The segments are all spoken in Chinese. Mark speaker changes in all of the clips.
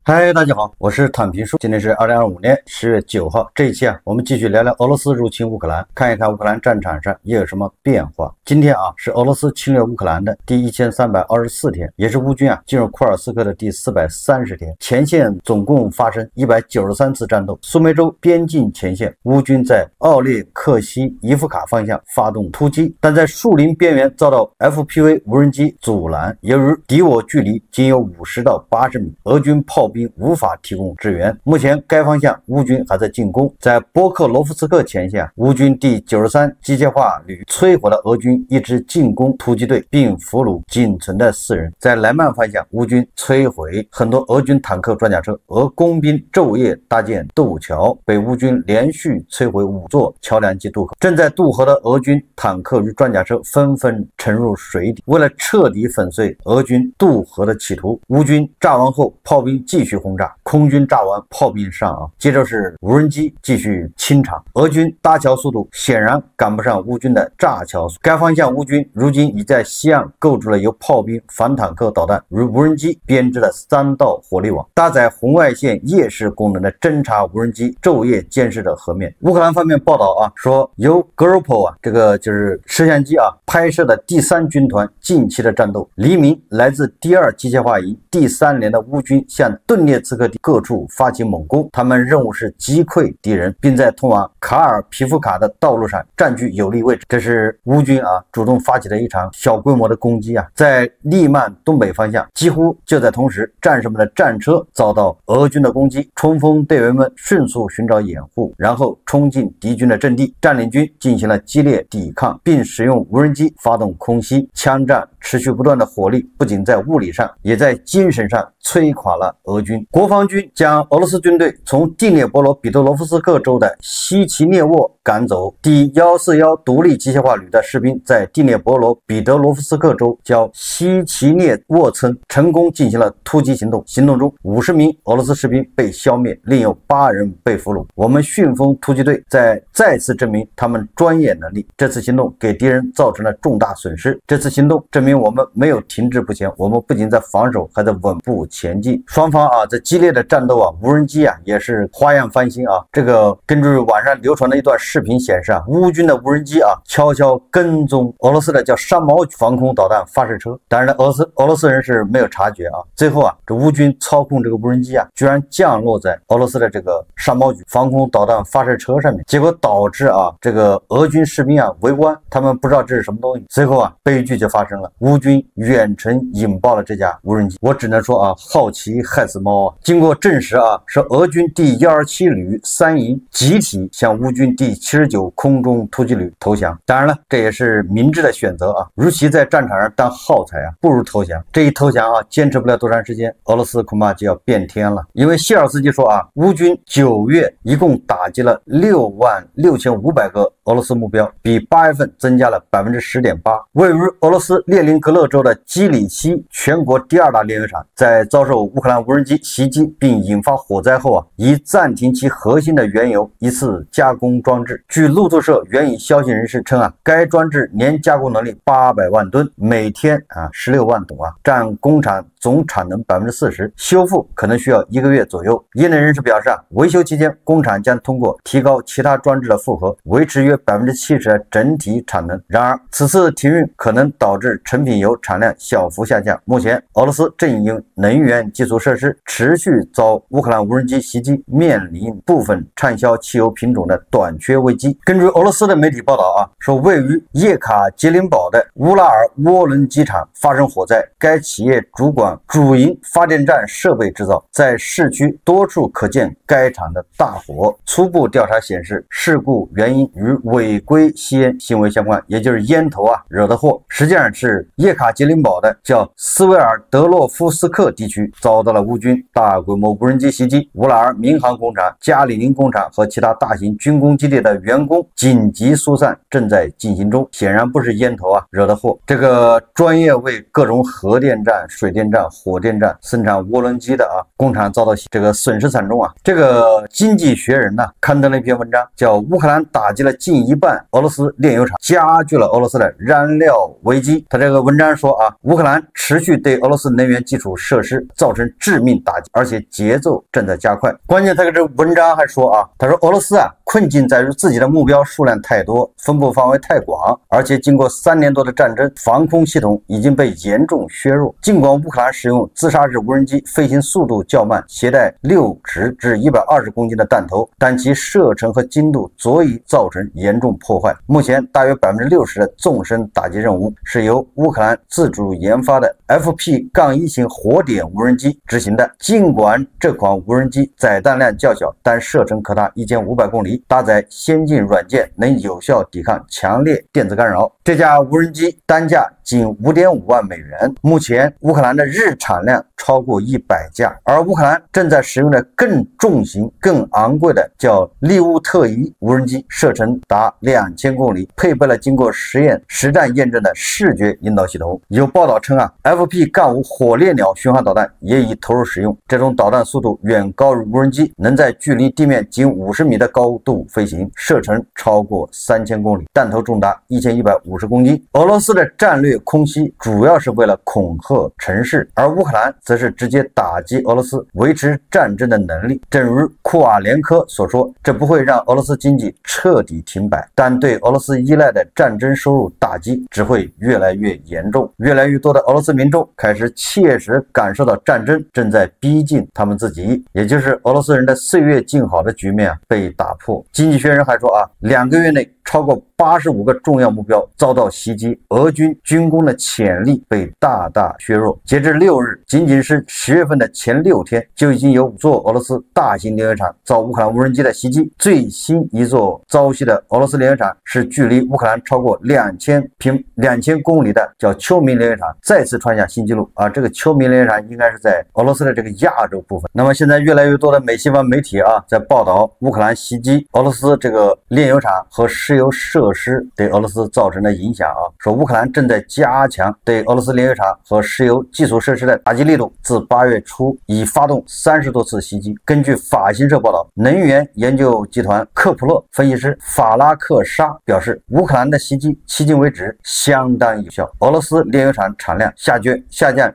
Speaker 1: 嗨，大家好，我是躺平叔。今天是2025年10月9号，这一期我们继续聊聊俄罗斯入侵乌克兰，看一看乌克兰战场上又有什么变化。今天是俄罗斯侵略乌克兰的第1324天，也是乌军进入库尔斯克的第430天。前线总共发生193次战斗。苏梅州边境前线，乌军在奥列克西伊夫卡方向发动突击，但在树林边缘遭到 FPV 无人机阻拦，由于敌我距离仅有50到80米，俄军炮兵无法提供支援。目前该方向乌军还在进攻。在波克罗夫斯克前线，乌军第93机械化旅摧毁了俄军一支进攻突击队，并俘虏仅存的4人。在莱曼方向，乌军摧毁很多俄军坦克装甲车，俄工兵昼夜搭建渡桥，被乌军连续摧毁5座桥梁及渡口。正在渡河的俄军坦克与装甲车纷纷沉入水底。为了彻底粉碎俄军渡河的企图，乌军炸完后，炮兵继续轰炸，空军炸完，炮兵上接着是无人机继续清场。俄军搭桥速度显然赶不上乌军的炸桥速。该方向乌军如今已在西岸构筑了由炮兵、反坦克导弹与无人机编织的3道火力网，搭载红外线夜视功能的侦察无人机昼夜监视着河面。乌克兰方面报道说由 GoPro 这个就是摄像机拍摄的第3军团近期的战斗。黎明，来自第2机械化营第3连的乌军向顿涅茨克各处发起猛攻，他们任务是击溃敌人，并在通往卡尔皮夫卡的道路上占据有利位置。这是乌军主动发起的一场小规模的攻击在利曼东北方向，几乎就在同时，战士们的战车遭到俄军的攻击，冲锋队员们迅速寻找掩护，然后冲进敌军的阵地，占领军进行了激烈抵抗，并使用无人机发动空袭。枪战持续不断的火力不仅在物理上，也在精神上摧垮了俄军。国防军将俄罗斯军队从第聂伯罗彼得罗夫斯克州的西奇涅沃赶走。第141独立机械化旅的士兵在第聂伯罗彼得罗夫斯克州叫西奇涅沃村成功进行了突击行动。行动中50名俄罗斯士兵被消灭，另有8人被俘虏。我们旋风突击队再次证明他们专业能力。这次行动给敌人造成了重大损失。这次行动证明我们没有停滞不前，我们不仅在防守，还在稳步前进。双方在激烈的战斗无人机也是花样翻新这个根据网上流传的一段视频显示乌军的无人机悄悄跟踪俄罗斯的叫山毛防空导弹发射车。当然了，俄罗斯人是没有察觉最后这乌军操控这个无人机居然降落在俄罗斯的这个山毛防空导弹发射车上面，结果导致这个俄军士兵围观，他们不知道这是什么东西。随后悲剧就发生了，乌军远程引爆了这架无人机。我只能说好奇害死猫经过证实是俄军第127旅3营集体向乌军第79空中突击旅投降。当然了，这也是明智的选择如其在战场上当耗材不如投降。这一投降坚持不了多长时间，俄罗斯恐怕就要变天了。因为谢尔斯基说乌军9月一共打击了66500个俄罗斯目标，比8月份增加了10.8%。位于俄罗斯列宁格勒州的基里希全国第2大炼油厂，在遭受乌克兰无人机袭击并引发火灾后已暂停其核心的原油一次加工装置。据路透社援引消息人士称该装置年加工能力800万吨，每天16万桶占工厂总产能40%，修复可能需要1个月左右。业内人士表示维修期间工厂将通过提高其他装置的负荷，维持约70%的整体产能。然而此次停运可能导致成品油产量小幅下降。目前俄罗斯正因能源基础设施持续遭乌克兰无人机袭击，面临部分畅销汽油品种的短缺危机。根据俄罗斯的媒体报道说位于叶卡捷琳堡的乌拉尔涡轮机厂发生火灾，该企业主管主营发电站设备制造，在市区多处可见该厂的大火。初步调查显示，事故原因与违规吸烟行为相关，也就是烟头惹的祸。实际上是叶卡捷琳堡的叫斯维尔德洛夫斯克地区遭到了乌军大规模无人机袭击。乌拉尔民航工厂、加里宁工厂和其他大型军工基地的员工紧急疏散正在进行中，显然不是烟头惹的祸。这个专业为各种核电站、水电站站、火电站生产涡轮机的工厂遭到这个损失惨重啊。这个《经济学人》呢刊登了一篇文章，叫乌克兰打击了近一半俄罗斯炼油厂，加剧了俄罗斯的燃料危机。他这个文章说乌克兰持续对俄罗斯能源基础设施造成致命打击，而且节奏正在加快。关键他这个文章还说他说俄罗斯困境在于自己的目标数量太多，分布范围太广，而且经过3年多的战争，防空系统已经被严重削弱。尽管乌克兰使用自杀式无人机，飞行速度较慢，携带60至120公斤的弹头，但其射程和精度足以造成严重破坏。目前大约60%的纵深打击任务是由乌克兰自主研发的 FP-1型火点无人机执行的。尽管这款无人机载弹量较小，但射程可达1500公里，搭载先进软件，能有效抵抗强烈电子干扰。这架无人机单价仅5.5万美元。目前乌克兰的日产量超过100架，而乌克兰正在使用的更重型、更昂贵的叫利乌特伊无人机，射程达2000公里，配备了经过实战验证的视觉引导系统。有报道称FP-5火烈鸟巡航导弹也已投入使用，这种导弹速度远高于无人机，能在距离地面仅50米的高度飞行，射程超过3000公里，弹头重达1150公斤。俄罗斯的战略空袭主要是为了恐吓城市，而乌克兰则是直接打击俄罗斯维持战争的能力。正如库瓦连科所说，这不会让俄罗斯经济彻底停摆，但对俄罗斯依赖的战争收入打击只会越来越严重。越来越多的俄罗斯民众开始切实感受到战争正在逼近他们自己，也就是俄罗斯人的岁月静好的局面被打破。经济学人还说2个月内超过85个重要目标遭到袭击，俄军军工的潜力被大大削弱。截至6日，仅仅是10月份的前6天，就已经有5座俄罗斯大型炼油厂遭乌克兰无人机的袭击。最新一座遭袭的俄罗斯炼油厂是距离乌克兰超过2000公里的叫秋明炼油厂，再次创下新纪录这个秋明炼油厂应该是在俄罗斯的这个亚洲部分。那么现在越来越多的美西方媒体在报道乌克兰袭击俄罗斯这个炼油厂和石油设施对俄罗斯造成的影响说乌克兰正在加强对俄罗斯炼油厂和石油基础设施的打击力度，自8月初已发动30多次袭击。根据法新社报道，能源研究集团科普勒分析师法拉克沙表示，乌克兰的袭击迄今为止相当有效，俄罗斯炼油厂产量下降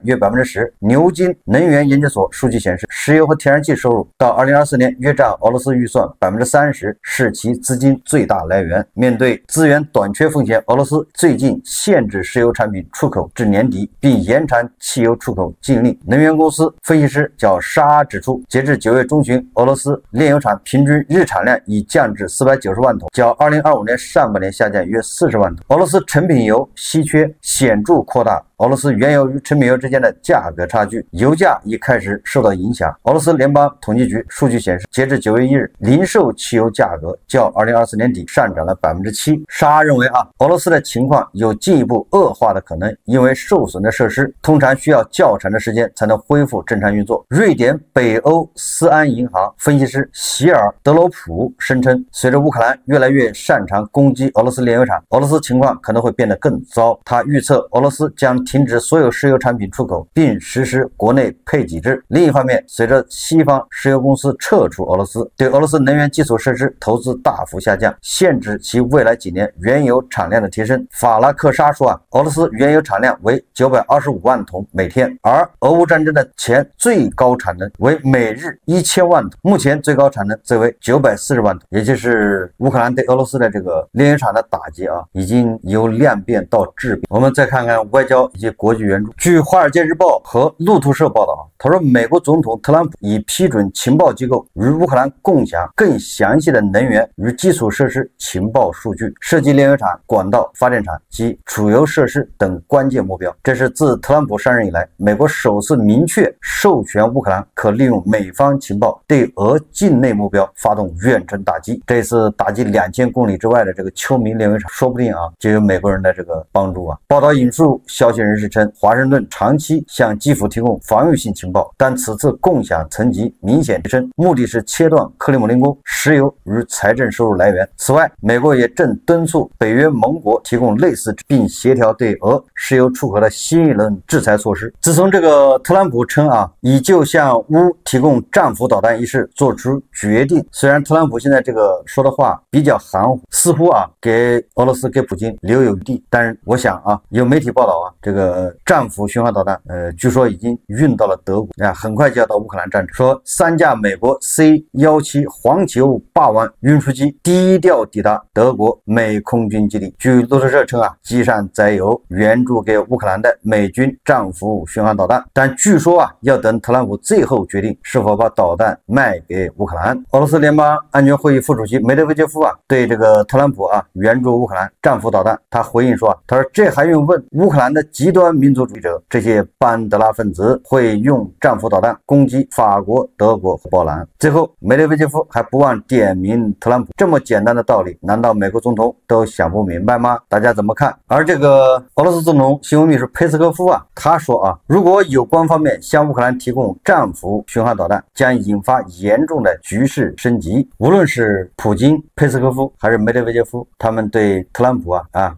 Speaker 1: 约10%。牛津能源研究所数据显示，石油和天然气收入到2024年约占俄罗斯预算30%，是其资金最大来源。面对资源短缺风险，俄罗斯最近限制石油产品出口至年底，并延长汽油出口禁令。能源公司分析师叫沙指出，截至9月中旬，俄罗斯炼油厂平均日产量已降至490万桶，较2025年上半年下降约40万桶。俄罗斯成品油稀缺显著扩大俄罗斯原油与成品油之间的价格差距，油价已开始受到影响。俄罗斯联邦统计局数据显示，截至9月1日，零售汽油价格较2024年底上涨了7%。沙认为俄罗斯的情况有进一步恶化的可能，因为受损的设施通常需要较长的时间才能恢复正常运作。瑞典北欧斯安银行分析师席尔德罗普声称，随着乌克兰越来越擅长攻击俄罗斯炼油厂，俄罗斯情况可能会变得更糟。他预测俄罗斯将停止所有石油产品出口，并实施国内配给制。另一方面，随着西方石油公司撤出俄罗斯，对俄罗斯能源基础设施投资大幅下降，限制其未来几年原油产量的提升。法拉克沙说俄罗斯原油产量为925万桶每天，而俄乌战争的前最高产能为每日1000万桶，目前最高产能则为940万桶。也就是乌克兰对俄罗斯的这个炼油厂的打击已经由量变到质变。我们再看看外交以及国际援助。据《华尔街日报》和路透社报道，他说美国总统特朗普已批准情报机构与乌克兰共享更详细的能源与基础设施情报数据，涉及炼油厂、管道、发电厂及储油设施等关键目标。这是自特朗普上任以来，美国首次明确授权乌克兰可利用美方情报对俄境内目标发动远程打击。这次打击2000公里之外的这个秋明炼油厂，说不定就有美国人的这个帮助。报道引述消息人人士称，华盛顿长期向基辅提供防御性情报，但此次共享层级明显提升，目的是切断克里姆林宫石油与财政收入来源。此外，美国也正敦促北约盟国提供类似并协调对俄石油出口的新一轮制裁措施。自从这个特朗普称已就向乌提供战斧导弹一事做出决定，虽然特朗普现在这个说的话比较含糊，似乎给俄罗斯给普京留有地，但是我想有媒体报道这个战斧巡航导弹据说已经运到了德国很快就要到乌克兰战场。说3架美国 C-17黄旗霸王运输机低调抵达德国美空军基地。据路透社称机上载有援助给乌克兰的美军战斧巡航导弹，但据说要等特朗普最后决定是否把导弹卖给乌克兰。俄罗斯联邦安全会议副主席梅德韦杰夫对这个特朗普援助乌克兰战斧导弹，他回应说他说这还用问，乌克兰的极端民族主义者这些班德拉分子会用战斧导弹攻击法国、德国和波兰。最后梅德韦杰夫还不忘点名特朗普，这么简单的道理难道美国总统都想不明白吗？大家怎么看？而这个俄罗斯总统新闻秘书佩斯科夫他说如果有关方面向乌克兰提供战斧巡航导弹，将引发严重的局势升级。无论是普京、佩斯科夫还是梅德韦杰夫，他们对特朗普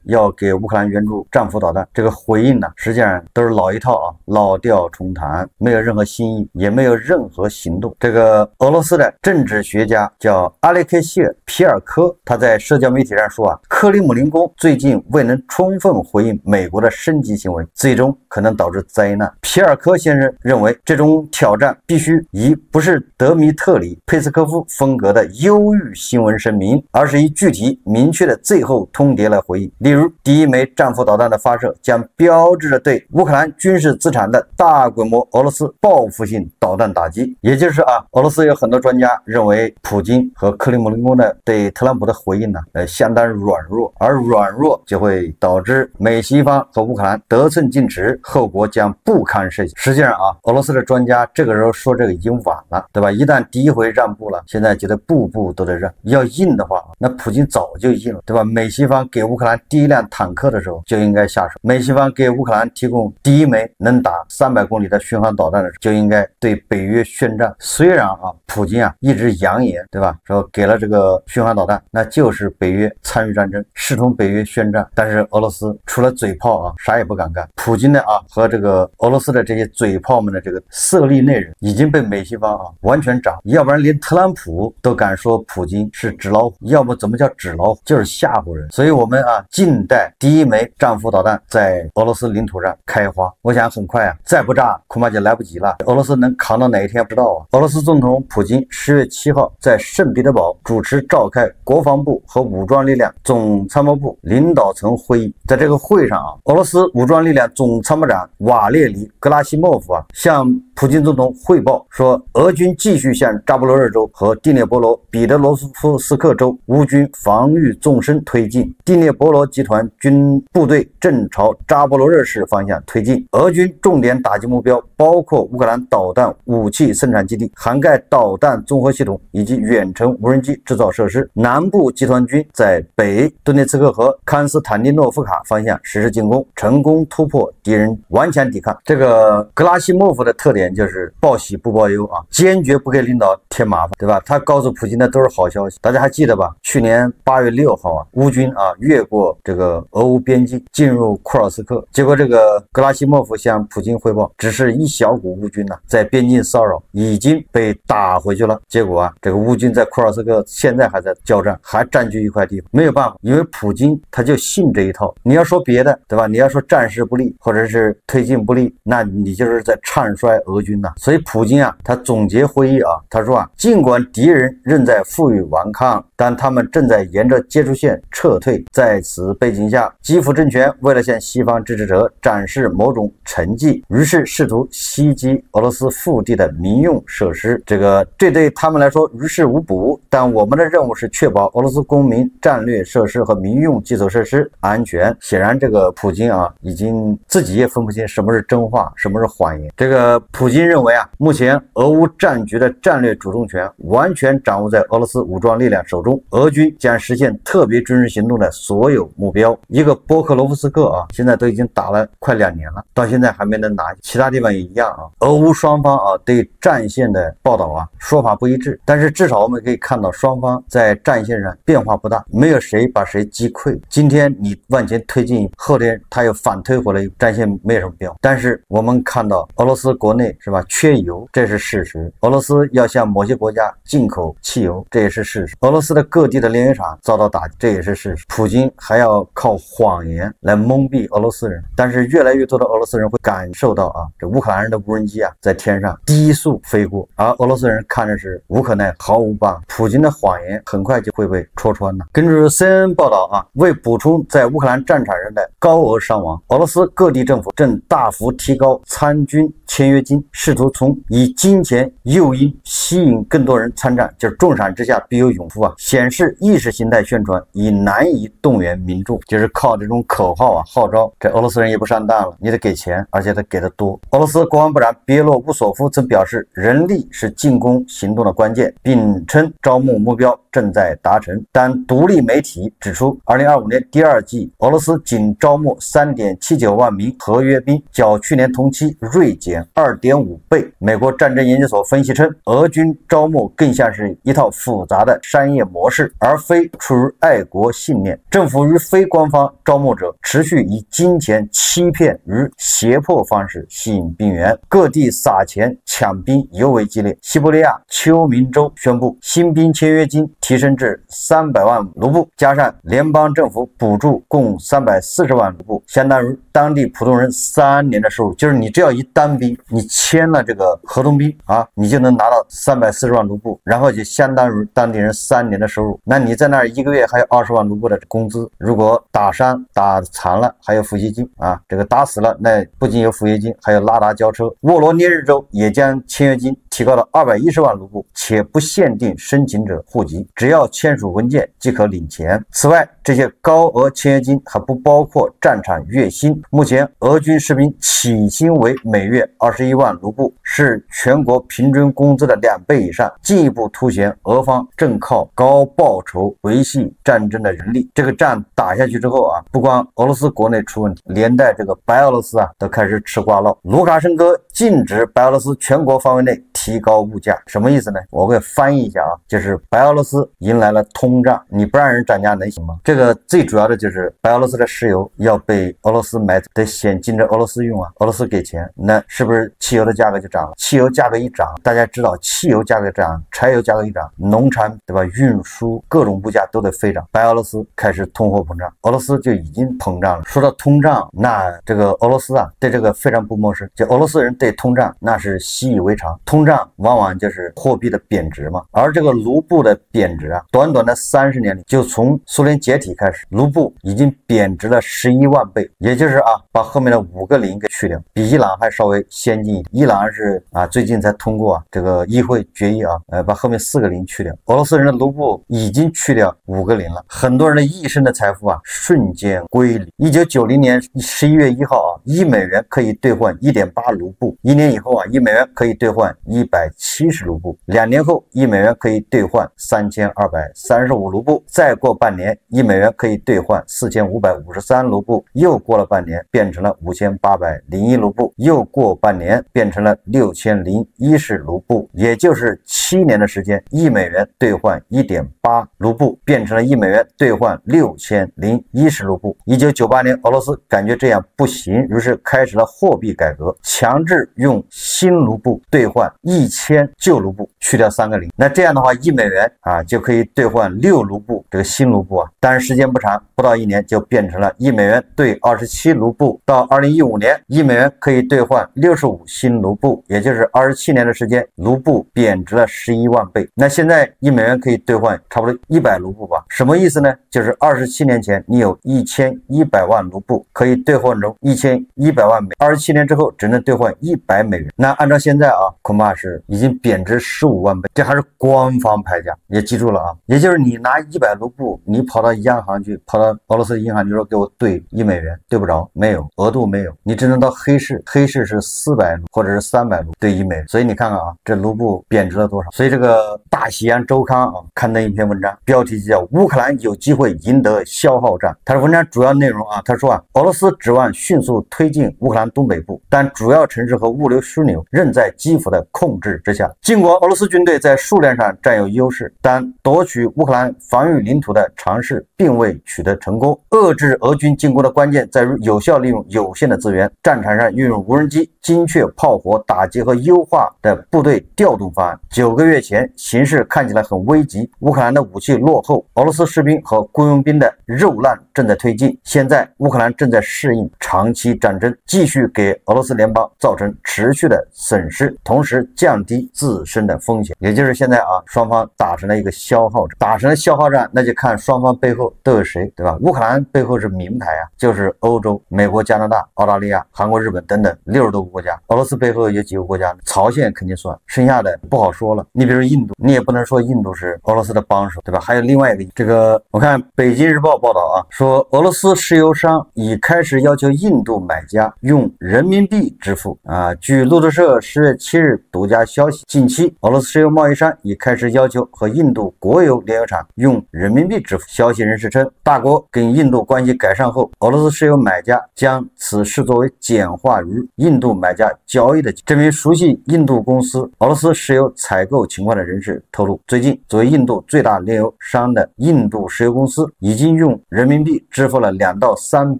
Speaker 1: 要给乌克兰援助战斧导弹这个回应实际上都是老一套老调重弹，没有任何新意，也没有任何行动。这个俄罗斯的政治学家叫阿列克谢·皮尔科，他在社交媒体上说克里姆林宫最近未能充分回应美国的升级行为，最终可能导致灾难。皮尔科先生认为，这种挑战必须以不是德米特里·佩斯科夫风格的忧郁新闻声明，而是以具体明确的最后通牒来回应。例如，第一枚战斧导弹的发射将标志着对乌克兰军事资产的大规模俄罗斯报复性导弹打击。也就是俄罗斯有很多专家认为，普京和克里姆林宫的对特朗普的回应相当软弱，而软弱就会导致美西方和乌克兰得寸进尺，后果将不堪设想。实际上俄罗斯的专家这个时候说这个已经晚了，对吧？一旦第一回让步了，现在觉得步步都得让。要硬的话，那普京早就硬了，对吧？美西方给乌克兰第一辆坦克的时候就应该下手，美西方给乌克兰提供第一枚能打300公里的巡航导弹的时候就应该对北约宣战。虽然普京一直扬言，对吧，说给了这个巡航导弹，那就是北约参与战争，视同北约宣战。但是俄罗斯除了嘴炮啥也不敢干。普京的和这个俄罗斯的这些嘴炮们的这个色厉内荏已经被美西方完全掌握，要不然连特朗普都敢说普京是纸老虎，要不怎么叫纸老虎，就是吓唬人。所以我们静待第一枚战斧导弹在俄罗斯领土上开花。我想很快再不炸恐怕就来不及了。俄罗斯能扛到哪一天不知道俄罗斯总统普京10月7号在圣彼得堡主持召开国防部和武装力量总参谋部领导层会议。在这个会上俄罗斯武装力量总参谋长瓦列里·格拉西莫夫向普京总统汇报说，俄军继续向扎波罗热州和第聂伯罗彼得罗夫斯克州乌军防御纵深推进，第聂伯罗集团军部队正朝扎波罗热市方向推进。俄军重点打击目标包括乌克兰导弹武器生产基地，涵盖导弹综合系统以及远程无人机制造设施。南部集团军在北顿涅茨克和康斯坦丁诺夫卡方向实施进攻，成功突破敌人顽强抵抗。这个格拉西莫夫的特点就是报喜不报忧坚决不给领导添麻烦，对吧？他告诉普京的都是好消息。大家还记得吧？去年8月6号乌军越过这个俄乌边境进入库尔斯克，结果这个格拉西莫夫向普京汇报，只是一小股乌军在边境骚扰，已经被打回去了。结果这个乌军在库尔斯克现在还在交战，还占据一块地方。没有办法，因为普京他就信这一套。你要说别的，对吧？你要说战事不利或者是推进不利，那你就是在唱衰俄军所以普京他总结会议他说尽管敌人仍在负隅顽抗，但他们正在沿着接触线撤退。在此背景下，基辅政权为了向西方支持者展示某种成绩，于是试图袭击俄罗斯腹地的民用设施，这对他们来说于事无补。但我们的任务是确保俄罗斯公民战略设施和民用基础设施安全。显然，这个普京啊，已经自己也分不清什么是真话，什么是谎言。这个普京认为啊，目前俄乌战局的战略主动权完全掌握在俄罗斯武装力量手中，俄军将实现特别军事行动的所有目标。一个波克罗夫斯克啊，现在都已经打了快2年了，到现在还没能拿，其他地方也一样啊。俄乌双方啊对战线的报道啊说法不一致，但是至少我们可以看到双方在战线上变化不大，没有谁把谁击溃。今天你往前推进，后天他又反推回来，战线没有什么变化。但是我们看到俄罗斯国内是吧，缺油，这是事实。俄罗斯要向某些国家进口汽油，这也是事实。俄罗斯的各地的炼油厂遭到打击，这也是事实。普京还要靠谎言来蒙蔽俄罗斯人，但是越来越多的俄罗斯人会感受到啊，这乌克兰人的无人机啊在天上低速飞过，而俄罗斯人看着是无可奈何，毫无办法。普京的谎言很快就会被戳穿了。根据 CNN 报道啊，为补充在乌克兰战场上的高额伤亡，俄罗斯各地政府正大幅提高参军签约金，试图从以金钱诱因吸引更多人参战，就是重赏之下必有勇夫啊，显示意识形态宣传已难以动员民众，就是靠这种口号啊号召，这俄罗斯人也不上当了，你得给钱，而且得给的多。俄罗斯国防部长别洛乌索夫曾表示，人力是进攻行动的关键，并称招募目标正在达成。但独立媒体指出，2025年第2季俄罗斯仅招募 3.79 万名合约兵，较去年同期锐减 2.5 倍。美国战争研究所分析称，俄军招募更像是一套复杂的商业模式，而非出于爱国信念。政府与非官方招募者持续以金钱欺骗与胁迫方式吸引兵员，各地撒钱抢兵尤为激烈。西伯利亚丘明州宣布，新兵签约金提升至300万卢布，加上联邦政府补助共340万卢布，相当于当地普通人3年的收入。就是你只要一当兵，你签了这个合同兵啊，你就能拿到340万卢布，然后就相当于当地人3年的收入。那你在那儿1个月还有20万卢布的工资，如果打伤打残了还有抚恤金啊，这个打死了那不仅有抚恤金，还有拉达交车。沃罗涅日州也将签约金提高到210万卢布，且不限定申请者户籍，只要签署文件即可领钱。此外，这些高额签约金还不包括战场月薪。目前俄军士兵起薪为每月21万卢布，是全国平均工资的2倍以上，进一步凸显俄方正靠高报酬维系战争的人力。这个战打下去之后啊，不光俄罗斯国内出问题，连带这个白俄罗斯啊都开始吃瓜唠。卢卡申科禁止白俄罗斯全国范围内提高物价，什么意思呢？我给翻译一下啊，就是白俄罗斯迎来了通胀，你不让人涨价能行吗？这个最主要的就是白俄罗斯的石油要被俄罗斯买走，得先进着俄罗斯用啊，俄罗斯给钱，那是不是汽油的价格就涨了？汽油价格一涨，大家知道汽油价格涨，柴油价格一涨，农产对吧，运输各种物价都得飞涨，白俄罗斯开始通货膨胀，俄罗斯就已经膨胀了。说到通胀，那这个俄罗斯啊对这个非常不陌生，就俄罗斯人对通胀那是习以为常，通胀往往就是货币的贬值嘛。而这个卢布的贬值啊，短短的30年里，就从苏联解体开始，卢布已经贬值了11万倍，也就是啊把后面的5个零给去掉，比伊朗还稍微先进一点。伊朗是啊最近才通过啊这个议会决议啊，把后面4个零去掉。俄罗斯人的卢布已经去掉5个零了，很多人的一生的财富啊瞬间归零。1990年11月1号啊，1美元可以兑换 1.8 卢布，1年以后啊1美元可以兑换170卢布，2年后1美元可以兑换3235卢布，再过半年1美元可以兑换4553卢布，又过了半年变成了5801卢布，又过半年变成了6010卢布，也就是7年的时间，1美元兑换 1.8 卢布变成了1美元兑换6010卢布。1998年俄罗斯感觉这样不行，于是开始了货币改革，强制用新卢布兑换1000旧卢布，去掉3个零。那这样的话1美元啊就可以兑换6卢布，这个新卢布啊，但是时间不长，不到1年就变成了1美元兑27卢布。到2015年1美元可以兑换65新卢布，也就是27年的时间，卢布贬值了11万倍。那现在1美元可以兑换差不多100卢布吧，什么意思呢？就是27年前你有1100万卢布，可以兑换成1100万美，27年之后只能兑换$100，那按照现在啊，恐怕是已经贬值15万倍，这还是官方牌价，也记住了啊，也就是你拿100卢布，你跑到央行去，跑到俄罗斯银行，你说给我兑$1，兑不着，没有额度，没有，你只能到黑市，黑市是400卢或者是300卢兑$1，所以你看看啊，这卢布贬值了多少？所以这个大西洋周刊啊刊登一篇文章，标题叫乌克兰有机会赢得消耗战。它的文章主要内容啊，他说啊，俄罗斯指望迅速推进乌克兰东北部，但主要城市和物流枢纽仍在基辅的控制之下。尽管俄罗斯军队在数量上占有优势，但夺取乌克兰防御领土的尝试并未取得成功。遏制俄军进攻的关键在于有效利用有限的资源，战场上运用无人机、精确炮火打击和优化的部队调动方案。9个月前，形势看起来很危急，乌克兰的武器落后，俄罗斯士兵和雇佣兵的肉烂正在推进。现在，乌克兰正在适应长期战争，继续给俄罗斯联邦造成持续的损失，同时降低自身的风险。也就是现在啊，双方打成了一个消耗战，打成了消耗战，那就看双方背后都有谁，对吧？乌克兰背后是名牌啊，就是欧洲、美国、加拿大、澳大利亚、韩国、日本等等60多个国家。俄罗斯背后有几个国家？朝鲜肯定算，剩下的不好说了。你比如印度，你也不能说印度是俄罗斯的帮手，对吧？还有另外一个，这个我看北京日报报道啊，说俄罗斯石油商已开始要求印度买家用人民币支付啊。据路透社10月7日独家消息，近期俄罗斯石油贸易商已开始要求和印度国有炼油厂用人民币支付。消息人士称，大国跟印度关系改善后，俄罗斯石油买家将此视作为简化与印度买家交易的。这名熟悉印度公司俄罗斯石油采购情况的人士透露，最近作为印度最大炼油商的印度石油公司已经用人民币支付了2到3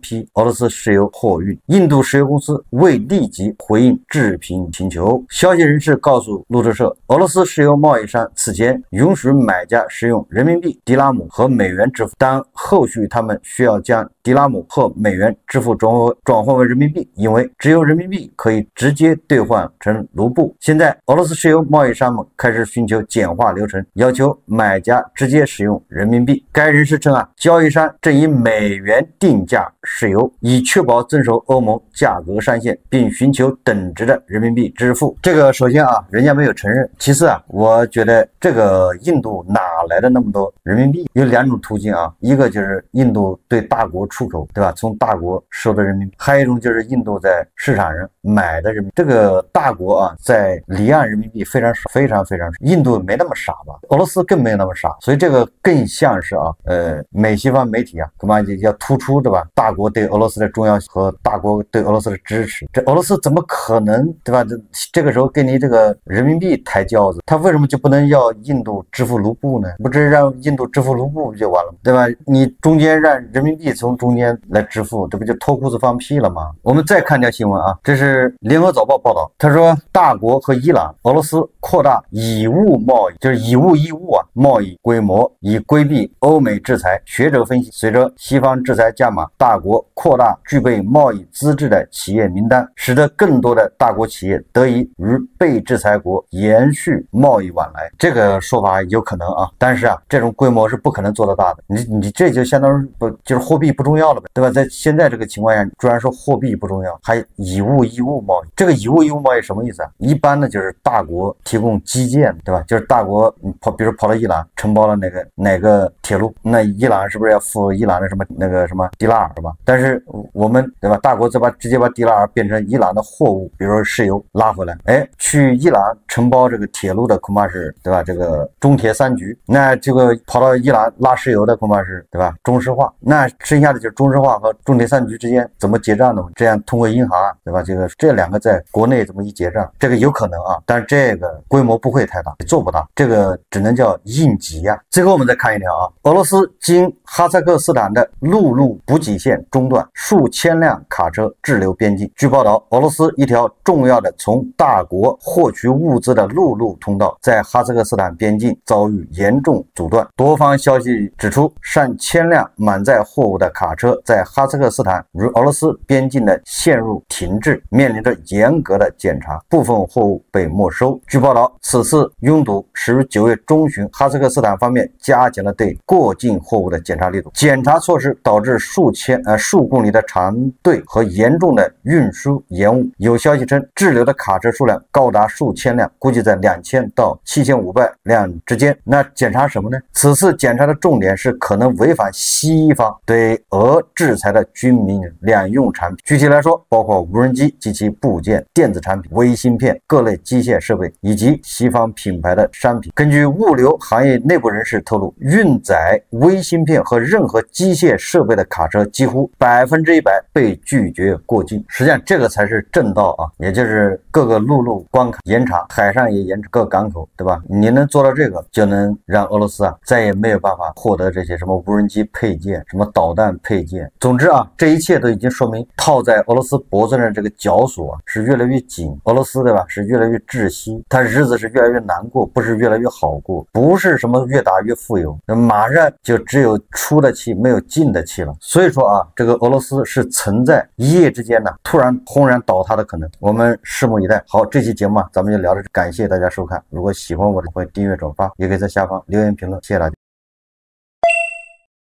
Speaker 1: 批俄罗斯石油货运。印度石油公司未立即回应置评请求。消息人士告诉路透社，俄罗斯石油贸易商此前允许买家使用人民币、迪拉姆和美元支付，但后续他们需要将迪拉姆和美元支付转换为人民币，因为只有人民币可以直接兑换成卢布。现在俄罗斯石油贸易商们开始寻求简化流程，要求买家直接使用人民币。该人士称啊，交易商正以美元定价石油，以确保遵守欧盟价格上限，并寻求等值的人民币支付。这个首先啊，人家没有承认。其次啊，我觉得这个印度哪来的那么多人民币？有2种途径啊，一个就是印度对大国出口，对吧？从大国收的人民币，还有一种就是印度在市场上买的人民币。这个大国啊，在离岸人民币非常少，非常少。印度没那么傻吧？俄罗斯更没有那么傻，所以这个更像是啊，美西方媒体啊，恐怕要突出，对吧？大国对俄罗斯的重要性和大国对俄罗斯的支持。这俄罗斯怎么可能，对吧？这个时候给你这个人民币抬轿子，他为什么就不能要印度支付卢布呢？不是让印度支付卢布不就完了，对吧？你中间让人民币从中间来支付，这不就脱裤子放屁了吗？我们再看条新闻啊，这是联合早报报道，他说大国和伊朗、俄罗斯扩大以物贸易，就是以物易物啊，贸易规模，以规避欧美制裁。学者分析，随着西方制裁加码，大国扩大具备贸易资质的企业名单，使得更多的大国企业得以与被制裁国延续贸易往来。这个说法有可能啊，但是啊，这种规模是不可能做得大的。你这就相当于不就是货币不重要了呗，对吧？在现在这个情况下，居然说货币不重要，还以物易物贸易。这个以物易物贸易什么意思啊？一般呢就是大国提供基建，对吧？就是大国比如跑到伊朗承包了哪个铁路，那伊朗是不是要付伊朗的什么迪拉尔，是吧？但是我们，对吧？大国直接把迪拉尔变成伊朗的货物，比如说石油拉回来，去伊朗承包这个铁路的恐怕是，对吧？这个中铁三局，那这个跑到伊朗拉石油的恐怕是，对吧？中石化，那剩下的就是中石化和中铁三局之间怎么结账呢？这样通过银行，对吧？这2个在国内怎么一结账，这个有可能啊，但是这个规模不会太大，做不大，这个只能叫应急啊。最后我们再看一条啊，俄罗斯经哈萨克斯坦的陆路补给线中断，数千辆卡车滞留边境。据报道，俄罗斯一条重要的从大国获取物资的陆路通道在哈萨克斯坦边境遭遇严重阻断。多方消息指出，上千辆满载货物的卡卡车在哈萨克斯坦与俄罗斯边境的陷入停滞，面临着严格的检查，部分货物被没收。据报道，此次拥堵使于9月中旬，哈萨克斯坦方面加强了对过境货物的检查力度。检查措施导致数公里的长队和严重的运输延误。有消息称，滞留的卡车数量高达数千辆，估计在2000到7500辆之间。那检查什么呢？此次检查的重点是可能违反西方对俄制裁的军民两用产品。具体来说，包括无人机及其部件、电子产品、微芯片、各类机械设备以及西方品牌的商品。根据物流行业内部人士透露，运载微芯片和任何机械设备的卡车几乎100%被拒绝过境。实际上，这个才是正道啊，也就是各个陆路关卡严查，海上也严查，各港口，对吧？你能做到这个，就能让俄罗斯再也没有办法获得这些什么无人机配件、什么导弹配件。总之这一切都已经说明套在俄罗斯脖子上的这个绞索是越来越紧，俄罗斯对吧是越来越窒息，他日子是越来越难过，不是越来越好过，不是什么越打越富有，马上就只有出的气没有进的气了。所以说这个俄罗斯是存在一夜之间突然轰然倒塌的可能，我们拭目以待。好，这期节目咱们就聊到这，感谢大家收看。如果喜欢我的，欢迎订阅转发，也可以在下方留言评论，谢谢大家。